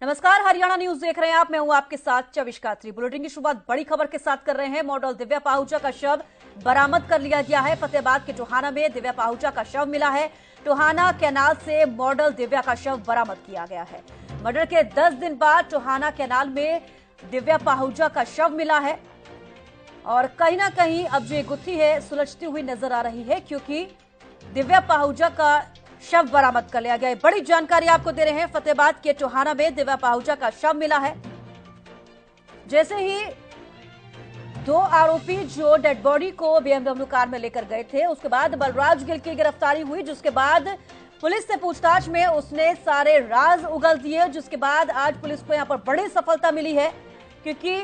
नमस्कार, हरियाणा न्यूज देख रहे हैं आप। मैं हूं आपके साथ चविश कात्री। बुलेटिन की शुरुआत बड़ी खबर के साथ कर रहे हैं। मॉडल दिव्या पाहुजा का शव बरामद कर लिया गया है। फतेहाबाद के टोहाना में दिव्या पाहुजा का शव मिला है। टोहाना कैनाल से मॉडल दिव्या का शव बरामद किया गया है। मर्डर के 10 दिन बाद टोहाना कैनाल में दिव्या पाहुजा का शव मिला है और कहीं ना कहीं अब जो ये गुत्थी है सुलझती हुई नजर आ रही है, क्योंकि दिव्या पाहुजा का शव बरामद कर लिया गया है। बड़ी जानकारी आपको दे रहे हैं। फतेहाबाद के टोहाना में दिव्या पाहुजा का शव मिला है। जैसे ही दो आरोपी जो डेड बॉडी को बीएमडब्ल्यू कार में लेकर गए थे, उसके बाद बलराज गिल की गिरफ्तारी हुई, जिसके बाद पुलिस से पूछताछ में उसने सारे राज उगल दिए, जिसके बाद आज पुलिस को यहां पर बड़ी सफलता मिली है, क्योंकि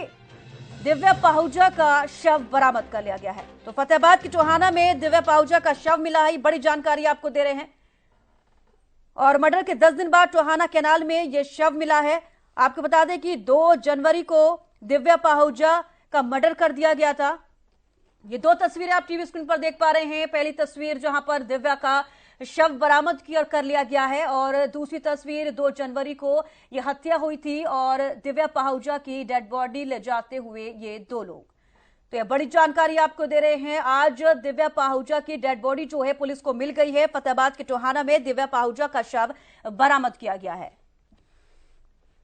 दिव्या पाहुजा का शव बरामद कर लिया गया है। तो फतेहाबाद के टोहाना में दिव्या पाहुजा का शव मिला है। बड़ी जानकारी आपको दे रहे हैं। और मर्डर के 10 दिन बाद टोहाना कैनाल में यह शव मिला है। आपको बता दें कि 2 जनवरी को दिव्या पाहुजा का मर्डर कर दिया गया था। ये 2 तस्वीरें आप टीवी स्क्रीन पर देख पा रहे हैं। पहली तस्वीर जहां पर दिव्या का शव बरामद कर लिया गया है, और दूसरी तस्वीर 2 जनवरी को यह हत्या हुई थी और दिव्या पाहुजा की डेड बॉडी ले जाते हुए ये 2 लोग। तो यह बड़ी जानकारी आपको दे रहे हैं। आज दिव्या पाहुजा की डेड बॉडी जो है पुलिस को मिल गई है। फतेहाबाद के टोहाना में दिव्या पाहुजा का शव बरामद किया गया है।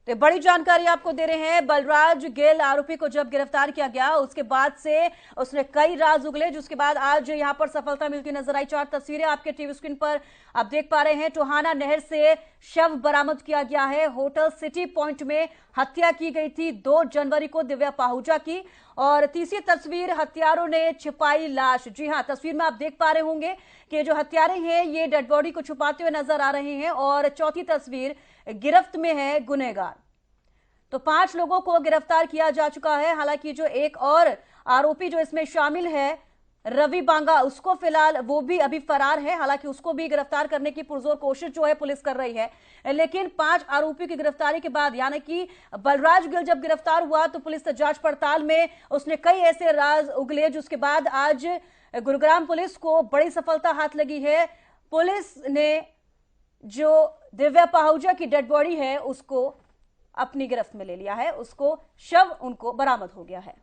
तो बड़ी जानकारी आपको दे रहे हैं। बलराज गिल आरोपी को जब गिरफ्तार किया गया, उसके बाद से उसने कई राज उगले, जिसके बाद आज यहां पर सफलता मिलती नजर आई। 4 तस्वीरें आपके टीवी स्क्रीन पर आप देख पा रहे हैं। टोहाना नहर से शव बरामद किया गया है। होटल सिटी पॉइंट में हत्या की गई थी 2 जनवरी को दिव्या पाहुजा की। और तीसरी तस्वीर, हत्यारों ने छिपाई लाश। जी हां, तस्वीर में आप देख पा रहे होंगे कि जो हत्यारे हैं ये डेड बॉडी को छुपाते हुए नजर आ रहे हैं। और चौथी तस्वीर, गिरफ्त में है गुनहगार। तो 5 लोगों को गिरफ्तार किया जा चुका है। हालांकि जो एक और आरोपी जो इसमें शामिल है, रवि बांगा, उसको फिलहाल वो भी अभी फरार है। हालांकि उसको भी गिरफ्तार करने की पुरजोर कोशिश जो है पुलिस कर रही है, लेकिन 5 आरोपियों की गिरफ्तारी के बाद, यानी कि बलराज गिल जब गिरफ्तार हुआ तो पुलिस जांच पड़ताल में उसने कई ऐसे राज उगले, जिसके बाद आज गुरुग्राम पुलिस को बड़ी सफलता हाथ लगी है। पुलिस ने जो दिव्या पाहुजा की डेड बॉडी है उसको अपनी गिरफ्त में ले लिया है। उसको शव उनको बरामद हो गया है।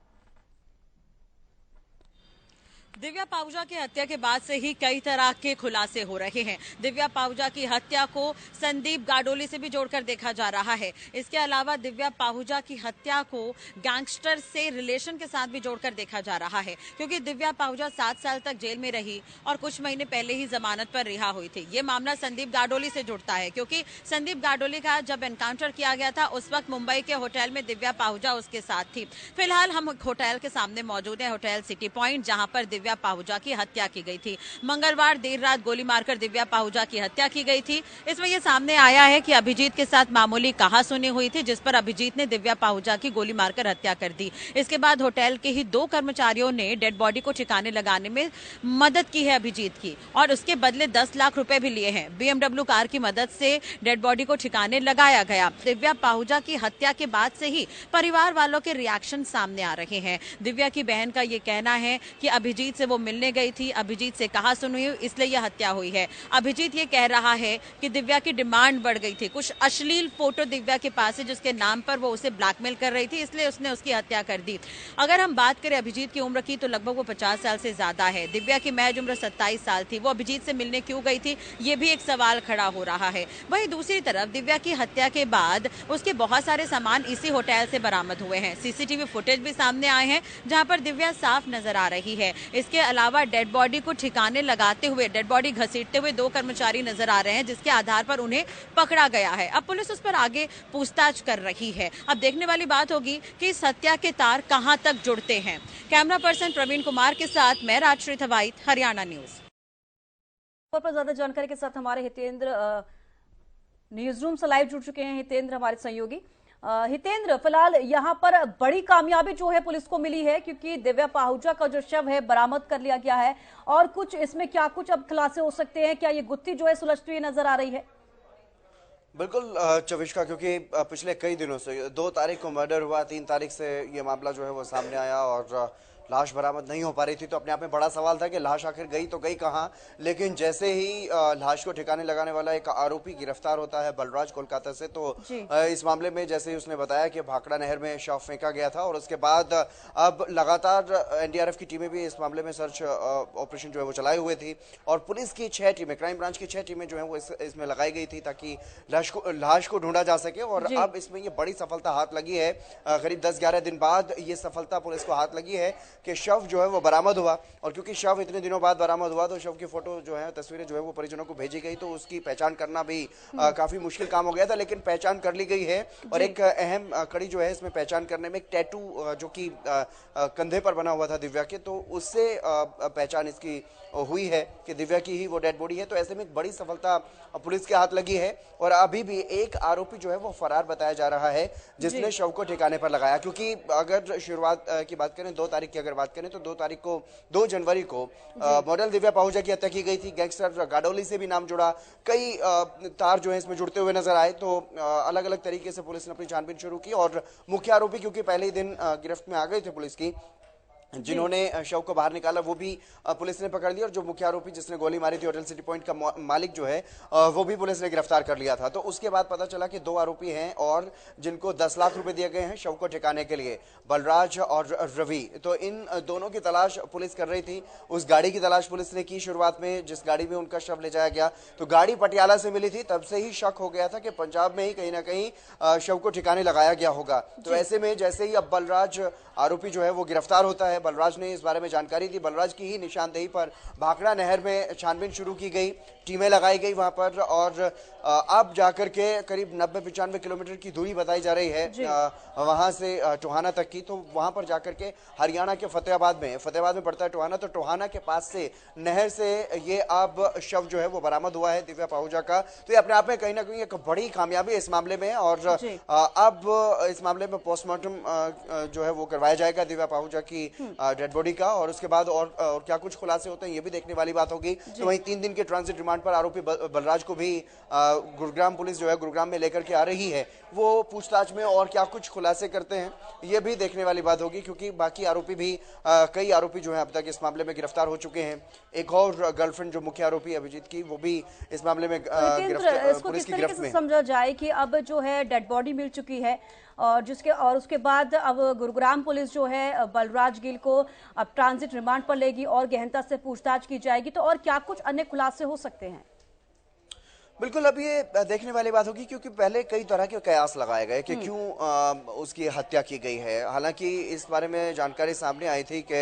दिव्या पाहुजा की हत्या के बाद से ही कई तरह के खुलासे हो रहे हैं। दिव्या पाहुजा की हत्या को संदीप गाडोली से भी जोड़कर देखा जा रहा है। इसके अलावा दिव्या पाहुजा की हत्या को गैंगस्टर से रिलेशन के साथ भी जोड़कर देखा जा रहा है, क्योंकि दिव्या पाहुजा 7 साल तक जेल में रही और कुछ महीने पहले ही जमानत पर रिहा हुई थी। ये मामला संदीप गाडोली से जुड़ता है, क्योंकि संदीप गाडोली का जब एनकाउंटर किया गया था उस वक्त मुंबई के होटल में दिव्या पाहुजा उसके साथ थी। फिलहाल हम होटल के सामने मौजूद है, होटल सिटी पॉइंट, जहां पर दिव्या पाहुजा की हत्या की गई थी। मंगलवार देर रात गोली मारकर दिव्या पाहुजा की हत्या की गई थी। इसमें यह सामने आया है कि अभिजीत के साथ मामूली कहासुनी हुई थी, जिस पर अभिजीत ने दिव्या पाहुजा की गोली मारकर हत्या कर दी। इसके बाद होटल के ही 2 कर्मचारियों ने डेड बॉडी को ठिकाने लगाने में मदद की है अभिजीत की, और उसके बदले 10 लाख रुपए भी लिए हैं। बीएमडब्ल्यू कार की मदद से डेड बॉडी को ठिकाने लगाया गया। दिव्या पाहुजा की हत्या के बाद से ही परिवार वालों के रिएक्शन सामने आ रहे हैं। दिव्या की बहन का यह कहना है कि अभिजीत से वो मिलने गई थी, अभिजीत से कहा सुनी हुई, इसलिए यह हत्या हुई है। अभिजीत ये कह रहा है कि दिव्या की डिमांड बढ़ गई थी। कुछ अश्लील फोटो दिव्या के पास है जिसके नाम पर वो उसे ब्लैकमेल कर रही थी, इसलिए उसने उसकी हत्या कर दी। अगर हम बात करें अभिजीत की उम्र की तो लगभग वो 50 साल से ज्यादा है। दिव्या की महज उम्र 27 साल थी। वो अभिजीत से मिलने क्यों गई थी, ये भी एक सवाल खड़ा हो रहा है। वहीं दूसरी तरफ दिव्या की हत्या के बाद उसके बहुत सारे सामान इसी होटल से बरामद हुए हैं। सीसीटीवी फुटेज भी सामने आए हैं जहां पर दिव्या साफ नजर आ रही है। इसके अलावा डेड बॉडी को ठिकाने लगाते हुए, डेड बॉडी घसीटते हुए 2 कर्मचारी नजर आ रहे हैं, जिसके आधार पर उन्हें पकड़ा गया है। अब पुलिस उस पर आगे पूछताछ कर रही है। अब देखने वाली बात होगी कि इस हत्या के तार कहां तक जुड़ते हैं। कैमरा पर्सन प्रवीण कुमार के साथ मैं राजश्री थवाइत, हरियाणा न्यूज। पर ज्यादा जानकारी के साथ हमारे हितेंद्र न्यूज रूम से लाइव जुड़ चुके हैं। हितेंद्र हमारे सहयोगी। हितेंद्र, फिलहाल यहाँ पर बड़ी कामयाबी जो है पुलिस को मिली है, क्योंकि दिव्या पाहुजा का जो शव है बरामद कर लिया गया है। और कुछ इसमें क्या कुछ अब खुलासे हो सकते हैं? क्या ये गुत्थी जो है सुलझती हुई नजर आ रही है? बिल्कुल चविष्का, क्योंकि पिछले कई दिनों से 2 तारीख को मर्डर हुआ, 3 तारीख से ये मामला जो है वो सामने आया और लाश बरामद नहीं हो पा रही थी। तो अपने आप में बड़ा सवाल था कि लाश आखिर गई तो गई कहाँ। लेकिन जैसे ही लाश को ठिकाने लगाने वाला एक आरोपी गिरफ्तार होता है बलराज कोलकाता से, तो इस मामले में जैसे ही उसने बताया कि भाखड़ा नहर में शव फेंका गया था, और उसके बाद अब लगातार एनडीआरएफ की टीमें भी इस मामले में सर्च ऑपरेशन जो है वो चलाए हुए थी, और पुलिस की 6 टीमें, क्राइम ब्रांच की 6 टीमें जो है वो इसमें लगाई गई थी ताकि लाश को ढूंढा जा सके। और अब इसमें ये बड़ी सफलता हाथ लगी है। करीब 10-11 दिन बाद ये सफलता पुलिस को हाथ लगी है कि शव जो है वो बरामद हुआ। और क्योंकि शव इतने दिनों बाद बरामद हुआ, तो शव की फोटो जो है, तस्वीरें जो है वो परिजनों को भेजी गई, तो उसकी पहचान करना भी काफी मुश्किल काम हो गया था, लेकिन पहचान कर ली गई है। और एक अहम कड़ी जो है इसमें पहचान करने में, एक टैटू जो कि कंधे पर बना हुआ था दिव्या के, तो उससे पहचान इसकी हुई है कि दिव्या की ही वो डेड बॉडी है। तो ऐसे में एक बड़ी सफलता पुलिस के हाथ लगी है। और अभी भी एक आरोपी जो है वो फरार बताया जा रहा है, जिसने शव को ठिकाने पर लगाया। क्योंकि अगर शुरुआत की बात करें, 2 तारीख की अगर बात करें, तो 2 जनवरी को मॉडल दिव्या पाहुजा की हत्या की गई थी। गैंगस्टर गाडोली से भी नाम जुड़ा, कई तार जो है इसमें जुड़ते हुए नजर आए। तो अलग अलग तरीके से पुलिस ने अपनी छानबीन शुरू की, और मुख्य आरोपी क्योंकि पहले ही दिन गिरफ्त में आ गए थे पुलिस की, जिन्होंने शव को बाहर निकाला, वो भी पुलिस ने पकड़ लिया। और जो मुख्य आरोपी जिसने गोली मारी थी, होटल सिटी पॉइंट का मालिक जो है, वो भी पुलिस ने गिरफ्तार कर लिया था। तो उसके बाद पता चला कि 2 आरोपी हैं और जिनको 10 लाख रुपए दिए गए हैं शव को ठिकाने के लिए, बलराज और रवि। तो इन दोनों की तलाश पुलिस कर रही थी। उस गाड़ी की तलाश पुलिस ने की शुरुआत में, जिस गाड़ी में उनका शव ले जाया गया। तो गाड़ी पटियाला से मिली थी, तब से ही शक हो गया था कि पंजाब में ही कहीं ना कहीं शव को ठिकाने लगाया गया होगा। तो ऐसे में जैसे ही अब बलराज आरोपी जो है वो गिरफ्तार होता है, बलराज ने इस बारे में जानकारी दी। बलराज की ही निशानदेही पर भाखड़ा नहर में छानबीन शुरू की गई, टीमें लगाई गई वहां पर, और अब जाकर के करीब 90-95 किलोमीटर की दूरी बताई जा रही है वहां से टोहाना तक की। तो वहां पर जाकर के हरियाणा के फतेहाबाद में पड़ता है टोहाना, तो टोहाना के पास से नहर से ये अब शव जो है वो बरामद हुआ है दिव्या पाहुजा का। तो ये अपने आप में कहीं ना कहीं एक बड़ी कामयाबी है इस मामले में। और अब इस मामले में पोस्टमार्टम जो है वो करवाया जाएगा दिव्या पाहुजा की डेड बॉडी का, और उसके बाद और क्या कुछ खुलासे होते हैं ये भी देखने वाली बात होगी। तो वहीं 3 दिन के ट्रांजिट रिमांड पर आरोपी बलराज को भी गुरुग्राम पुलिस जो है गुरुग्राम में लेकर के आ रही है। वो पूछताछ में और क्या कुछ खुलासे करते हैं ये भी देखने वाली बात होगी, क्योंकि बाकी आरोपी भी कई आरोपी जो हैं अब तक इस मामले में गिरफ्तार हो चुके हैं। एक और गर्लफ्रेंड जो मुख्य आरोपी अभिजीत की, वो भी इस मामले में पुलिस की गिरफ्त में। समझा जाए कि अब जो है डेड बॉडी मिल चुकी है, और उसके बाद अब गुरुग्राम पुलिस जो है बलराज गिल को अब ट्रांजिट रिमांड पर लेगी और गहनता से पूछताछ की जाएगी। तो और क्या कुछ अन्य खुलासे हो सकते हैं? बिल्कुल, अब ये देखने वाली बात होगी, क्योंकि पहले कई तरह के कयास लगाए गए कि क्यों उसकी हत्या की गई है। हालांकि इस बारे में जानकारी सामने आई थी कि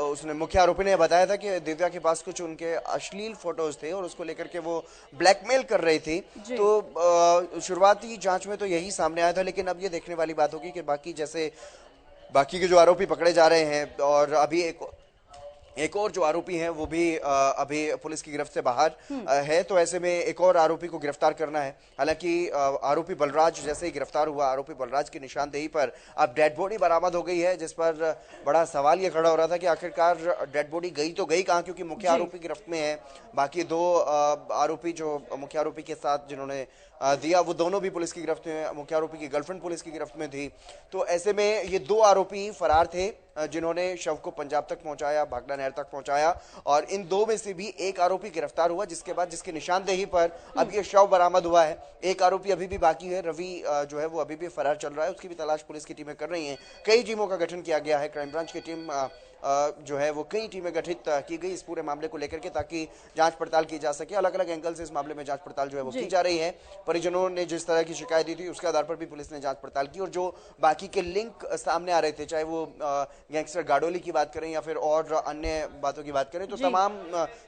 उसने मुख्य आरोपी ने बताया था कि दिव्या के पास कुछ उनके अश्लील फोटोज थे और उसको लेकर के वो ब्लैकमेल कर रही थी। तो शुरुआती जांच में तो यही सामने आया था, लेकिन अब ये देखने वाली बात होगी कि बाकी के जो आरोपी पकड़े जा रहे हैं, और अभी एक और जो आरोपी हैं वो भी अभी पुलिस की गिरफ्त से बाहर है। तो ऐसे में एक और आरोपी को गिरफ्तार करना है। हालांकि आरोपी बलराज जैसे ही गिरफ्तार हुआ, आरोपी बलराज की निशानदेही पर अब डेड बॉडी बरामद हो गई है, जिस पर बड़ा सवाल ये खड़ा हो रहा था कि आखिरकार डेड बॉडी गई तो गई कहाँ, क्योंकि मुख्य आरोपी गिरफ्त में है। बाकी 2 आरोपी जो मुख्य आरोपी के साथ जिन्होंने दिया, वो दोनों भी पुलिस की गिरफ्त में, मुख्य आरोपी की गर्लफ्रेंड पुलिस की गिरफ्त में थी। तो ऐसे में ये 2 आरोपी फरार थे जिन्होंने शव को पंजाब तक पहुंचाया, भाखड़ा नहर तक पहुंचाया, और इन 2 में से भी एक आरोपी गिरफ्तार हुआ, जिसकी निशानदेही पर अब ये शव बरामद हुआ है। एक आरोपी अभी भी बाकी है, रवि जो है वो अभी भी फरार चल रहा है, उसकी भी तलाश पुलिस की टीमें कर रही हैं। कई टीमों का गठन किया गया है, क्राइम ब्रांच की टीम जो है वो कई टीमें गठित की गई इस पूरे मामले को लेकर के, ताकि जांच पड़ताल की जा सके। अलग अलग एंगल से इस मामले में जांच पड़ताल जो है वो की जा रही है। परिजनों ने जिस तरह की शिकायत दी थी उसके आधार पर भी पुलिस ने जांच पड़ताल की, और जो बाकी के लिंक सामने आ रहे थे, चाहे वो गैंगस्टर गाडोली की बात करें या फिर और अन्य बातों की बात करें, तो तमाम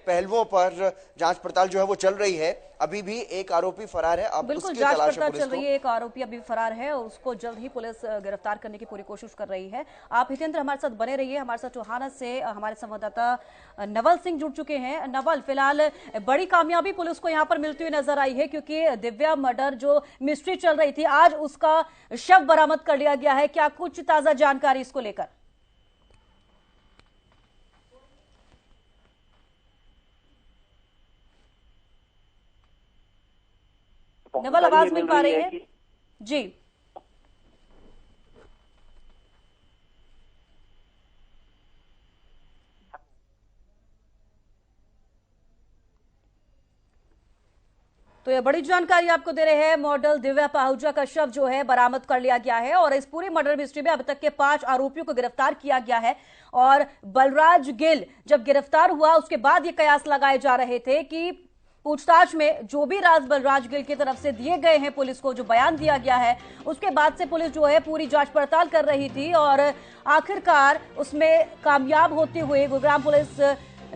पहलुओं पर जांच पड़ताल जो है वो चल रही है। अभी भी एक आरोपी फरार है, अब उसकी तलाश है पुलिस को। चल रही है, एक आरोपी अभी फरार है और उसको जल्द ही पुलिस गिरफ्तार करने की पूरी कोशिश कर रही है। आप हितेंद्र हमारे साथ बने रहिए। हमारे साथ टोहाना से हमारे संवाददाता नवल सिंह जुड़ चुके हैं। नवल, फिलहाल बड़ी कामयाबी पुलिस को यहाँ पर मिलती हुई नजर आई है, क्योंकि दिव्या मर्डर जो मिस्ट्री चल रही थी, आज उसका शव बरामद कर लिया गया है। क्या कुछ ताजा जानकारी इसको लेकर? नवल, आवाज मिल पा रही है? जी। ये बड़ी जानकारी आपको दे रहे हैं। मॉडल दिव्या पाहुजा का शव जो है बरामद कर लिया गया है और इस पूरी मर्डर मिस्ट्री में अब तक के 5 आरोपियों को गिरफ्तार किया गया है। और बलराज गिल जब गिरफ्तार हुआ उसके बाद ये कयास लगाए जा रहे थे कि पूछताछ में जो भी राज बलराज गिल की तरफ से दिए गए हैं पुलिस को, जो बयान दिया गया है, उसके बाद से पुलिस जो है पूरी जांच पड़ताल कर रही थी और आखिरकार उसमें कामयाब होते हुए गुरुग्राम पुलिस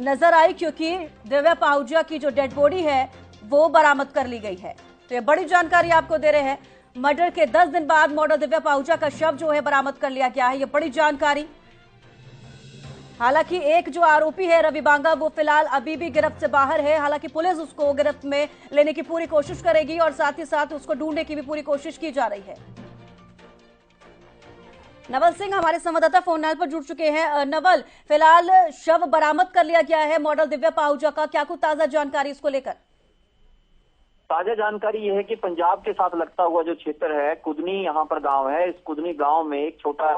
नजर आई, क्योंकि दिव्या पाहुजा की जो डेड बॉडी है वो बरामद कर ली गई है। तो ये बड़ी जानकारी आपको दे रहे हैं। मर्डर के 10 दिन बाद मॉडल दिव्या पाहुजा का शव जो है बरामद कर लिया गया है, ये बड़ी जानकारी। हालांकि एक जो आरोपी है रवि बांगा, वो फिलहाल अभी भी गिरफ्त से बाहर है। हालांकि पुलिस उसको गिरफ्त में लेने की पूरी कोशिश करेगी और साथ ही साथ उसको ढूंढने की भी पूरी कोशिश की जा रही है। नवल सिंह हमारे संवाददाता फोन लाइन पर जुड़ चुके हैं। नवल, फिलहाल शव बरामद कर लिया गया है मॉडल दिव्या पाहुजा का, क्या कुछ ताजा जानकारी इसको लेकर? ताजा जानकारी यह है कि पंजाब के साथ लगता हुआ जो क्षेत्र है, कुदनी यहाँ पर गांव है। इस कुदनी गांव में एक छोटा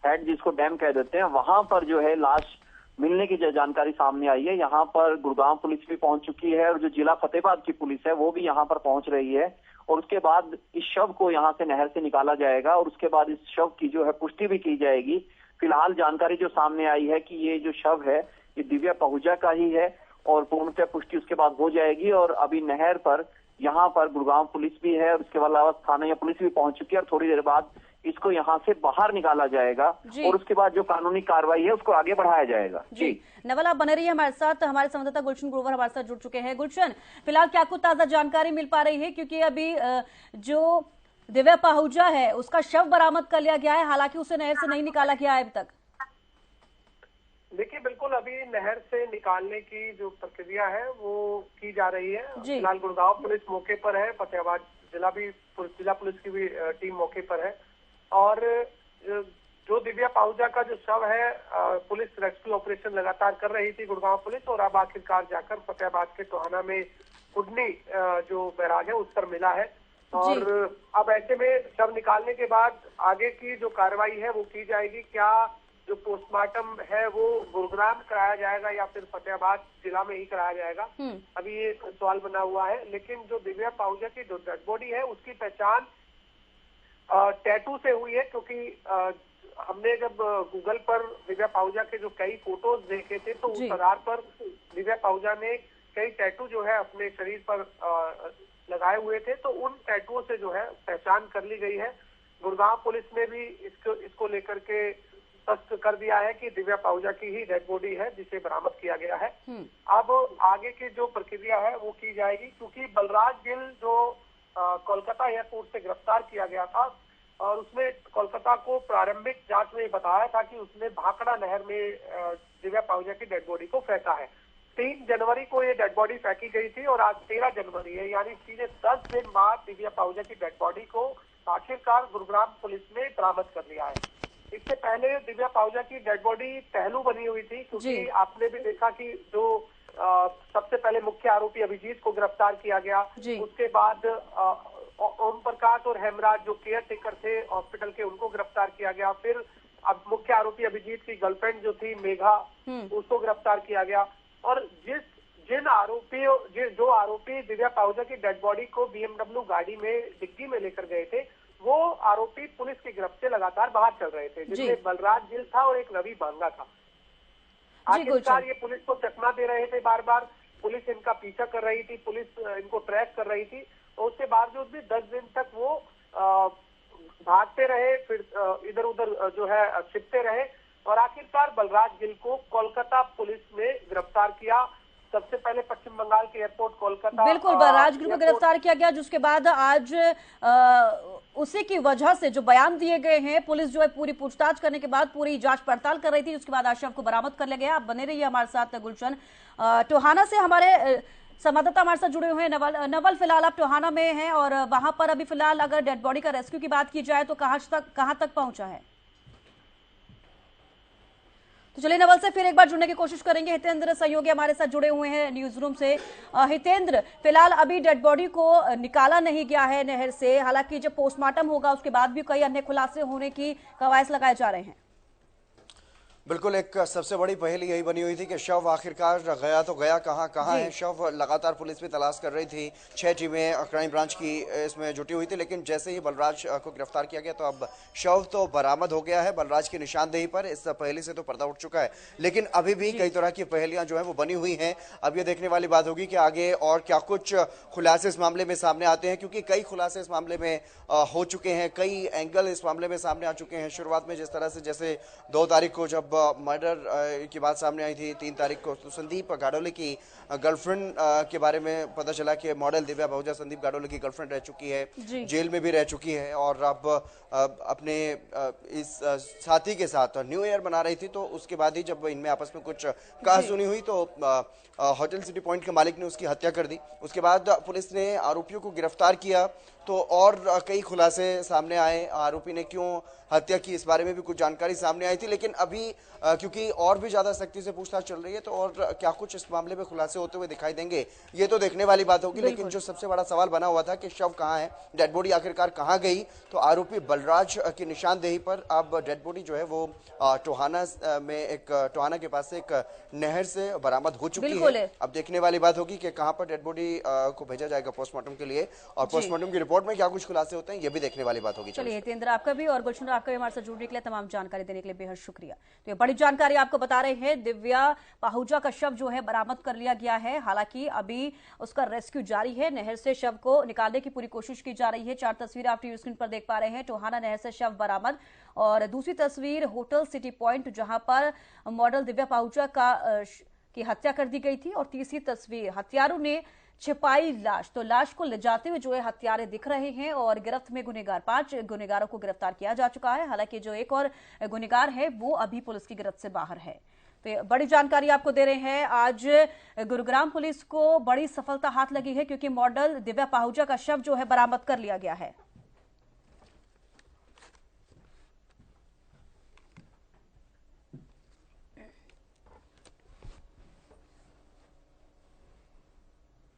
हेड जिसको डैम कह देते हैं, वहां पर जो है लाश मिलने की जो जानकारी सामने आई है। यहाँ पर गुड़गांव पुलिस भी पहुंच चुकी है और जो जिला फतेहाबाद की पुलिस है वो भी यहाँ पर पहुंच रही है। और उसके बाद इस शव को यहाँ से नहर से निकाला जाएगा और उसके बाद इस शव की जो है पुष्टि भी की जाएगी। फिलहाल जानकारी जो सामने आई है कि ये जो शव है ये दिव्या पाहुजा का ही है और पूर्णतः पुष्टि उसके बाद हो जाएगी। और अभी नहर पर यहाँ पर गुड़गांव पुलिस भी है और उसके अलावा स्थानीय पुलिस भी पहुंच चुकी है और थोड़ी देर बाद इसको यहाँ से बाहर निकाला जाएगा और उसके बाद जो कानूनी कार्रवाई है उसको आगे बढ़ाया जाएगा। जी नवल, आप बने रहिए हमारे साथ। हमारे संवाददाता गुलशन ग्रोवर हमारे साथ जुड़ चुके हैं। गुलशन, फिलहाल क्या कुछ ताजा जानकारी मिल पा रही है, क्योंकि अभी जो दिव्या पाहुजा है उसका शव बरामद कर लिया गया है, हालांकि उसे नहर से नहीं निकाला गया है अभी तक? देखिए, बिल्कुल अभी नहर से निकालने की जो प्रक्रिया है वो की जा रही है। फिलहाल गुड़गांव पुलिस मौके पर है, फतेहाबाद जिला पुलिस की भी टीम मौके पर है। और जो दिव्या पाहुजा का जो शव है, पुलिस रेस्क्यू ऑपरेशन लगातार कर रही थी गुड़गांव पुलिस, और अब आखिरकार जाकर फतेहाबाद के टोहाना में कुडनी जो बैराज है उस पर मिला है। और अब ऐसे में शव निकालने के बाद आगे की जो कार्रवाई है वो की जाएगी। क्या जो पोस्टमार्टम है वो गुरुग्राम कराया जाएगा या फिर फतेहाबाद जिला में ही कराया जाएगा, अभी ये सवाल बना हुआ है। लेकिन जो दिव्या पाहुजा की जो डेड बॉडी है उसकी पहचान टैटू से हुई है, क्योंकि हमने जब गूगल पर दिव्या पाहुजा के जो कई फोटोज देखे थे तो उस आधार पर दिव्या पाहुजा ने कई टैटू जो है अपने शरीर पर लगाए हुए थे, तो उन टैटुओं से जो है पहचान कर ली गई है। गुड़गांव पुलिस ने भी इसको लेकर के स्पष्ट कर दिया है कि दिव्या पाहुजा की ही डेड बॉडी है जिसे बरामद किया गया है। अब आगे की जो प्रक्रिया है वो की जाएगी, क्योंकि बलराज गिल जो कोलकाता एयरपोर्ट से गिरफ्तार किया गया था और उसमें कोलकाता को प्रारंभिक जांच में बताया था कि उसने भाखड़ा नहर में दिव्या पाहुजा की डेड बॉडी को फेंका है। 3 जनवरी को ये डेड बॉडी फेंकी गई थी और आज 13 जनवरी है, यानी सीधे 10 दिन बाद दिव्या पाहुजा की डेड बॉडी को आखिरकार गुरुग्राम पुलिस ने बरामद कर लिया है। इससे पहले दिव्या पाहुजा की डेड बॉडी पहलू बनी हुई थी, क्योंकि आपने भी देखा कि जो सबसे पहले मुख्य आरोपी अभिजीत को गिरफ्तार किया गया, उसके बाद ओम प्रकाश और हेमराज जो केयर टेकर थे हॉस्पिटल के, उनको गिरफ्तार किया गया। फिर अब मुख्य आरोपी अभिजीत की गर्लफ्रेंड जो थी मेघा, उसको गिरफ्तार किया गया। और जो आरोपी दिव्या पाहुजा की डेड बॉडी को BMW गाड़ी में डिग्गी में लेकर गए थे, वो आरोपी पुलिस की गिरफ्त से लगातार बाहर चल रहे थे, जिसमें बलराज गिल था और एक रवि बांगा था। आखिरकार ये पुलिस को चकमा दे रहे थे, बार बार पुलिस इनका पीछा कर रही थी, पुलिस इनको ट्रैक कर रही थी, और उसके बावजूद भी 10 दिन तक वो भागते रहे, फिर इधर उधर जो है छिपते रहे और आखिरकार बलराज गिल को कोलकाता पुलिस ने गिरफ्तार किया। सबसे पहले पश्चिम बंगाल के एयरपोर्ट कोलकाता, बिल्कुल बलराज गिल को गिरफ्तार किया गया, जिसके बाद आज उसी की वजह से जो बयान दिए गए हैं, पुलिस जो है पूरी पूछताछ करने के बाद पूरी जांच पड़ताल कर रही थी, उसके बाद आज शव को बरामद कर लिया गया। आप बने रहिए हमारे साथ गुलशन। टोहाना से हमारे संवाददाता हमारे साथ जुड़े हुए हैं नवल, फिलहाल आप टोहाना में हैं और वहां पर अभी फिलहाल अगर डेड बॉडी का रेस्क्यू की बात की जाए तो कहां तक पहुंचा है? तो चलिए नवल से फिर एक बार जुड़ने की कोशिश करेंगे। हितेंद्र सहयोगी हमारे साथ जुड़े हुए हैं न्यूज रूम से। हितेंद्र, फिलहाल अभी डेड बॉडी को निकाला नहीं गया है नहर से, हालांकि जब पोस्टमार्टम होगा उसके बाद भी कई अन्य खुलासे होने की कवायद लगाए जा रहे हैं। बिल्कुल, एक सबसे बड़ी पहेली यही बनी हुई थी कि शव आखिरकार गया तो गया कहाँ है शव। लगातार पुलिस भी तलाश कर रही थी, 6 टीमें क्राइम ब्रांच की इसमें जुटी हुई थी, लेकिन जैसे ही बलराज को गिरफ्तार किया गया तो अब शव तो बरामद हो गया है बलराज की निशानदेही पर। इस पहेली से तो पर्दा उठ चुका है, लेकिन अभी भी कई तरह की पहेलियां जो है वो बनी हुई हैं। अब ये देखने वाली बात होगी कि आगे और क्या कुछ खुलासे इस मामले में सामने आते हैं, क्योंकि कई खुलासे इस मामले में हो चुके हैं, कई एंगल इस मामले में सामने आ चुके हैं। शुरुआत में जिस तरह से जैसे 2 तारीख को जब मर्डर की बात सामने आई थी, 3 तारीख को तो संदीप गाडोले की गर्लफ्रेंड के बारे में पता चला कि मॉडल दिव्या पाहुजा संदीप गाडोले की गर्लफ्रेंड रह चुकी है, जेल में भी रह चुकी है और अब अपने इस साथी के साथ न्यू ईयर मना रही थी। तो उसके बाद ही जब इनमें आपस में कुछ कहासुनी हुई तो होटल सिटी पॉइंट के मालिक ने उसकी हत्या कर दी। उसके बाद पुलिस ने आरोपियों को गिरफ्तार किया तो और कई खुलासे सामने आए, आरोपी ने क्यों हत्या की इस बारे में भी कुछ जानकारी सामने आई थी। लेकिन अभी क्योंकि और भी ज्यादा सख्ती से पूछताछ चल रही है तो और क्या कुछ इस मामले में खुलासे होते हुए दिखाई देंगे ये तो देखने वाली बात होगी। लेकिन जो सबसे बड़ा सवाल बना हुआ था कि शव कहाँ है, डेड बॉडी आखिरकार कहाँ गई, तो आरोपी बलराज की निशानदेही पर अब डेड बॉडी जो है वो टोहाना के पास से एक नहर से बरामद हो चुकी है। अब देखने वाली बात होगी कि कहाँ पर डेड बॉडी को भेजा जाएगा पोस्टमार्टम के लिए और पोस्टमार्टम की रिपोर्ट में क्या कुछ खुलासे होते हैं ये भी देखने वाली बात होगी। चलिए हितेंद्र, आपका भी और गुलशन आपका भी हमारे साथ जुड़ने के लिए, तमाम जानकारी देने के लिए बेहद शुक्रिया। तो ये बड़ी जानकारी आपको बता रहे हैं, दिव्या पाहुजा का शव जो है बरामद कर लिया गया है। हालांकि अभी उसका रेस्क्यू जारी है, नहर से शव को निकालने की पूरी कोशिश की जा रही है। 4 तस्वीरें आप टीवी स्क्रीन पर देख पा रहे हैं, टोहाना नहर से शव बरामद और दूसरी तस्वीर होटल सिटी पॉइंट जहां पर मॉडल दिव्या पाहुजा की हत्या कर दी गई थी और तीसरी तस्वीर हत्यारों ने छिपाई लाश। तो लाश को ले जाते हुए जो है हत्यारे दिख रहे हैं और गिरफ्त में गुनहगार 5 गुनहगारों को गिरफ्तार किया जा चुका है। हालांकि जो एक और गुनहगार है वो अभी पुलिस की गिरफ्त से बाहर है। तो ये बड़ी जानकारी आपको दे रहे हैं। आज गुरुग्राम पुलिस को बड़ी सफलता हाथ लगी है क्योंकि मॉडल दिव्या पाहुजा का शव जो है बरामद कर लिया गया है।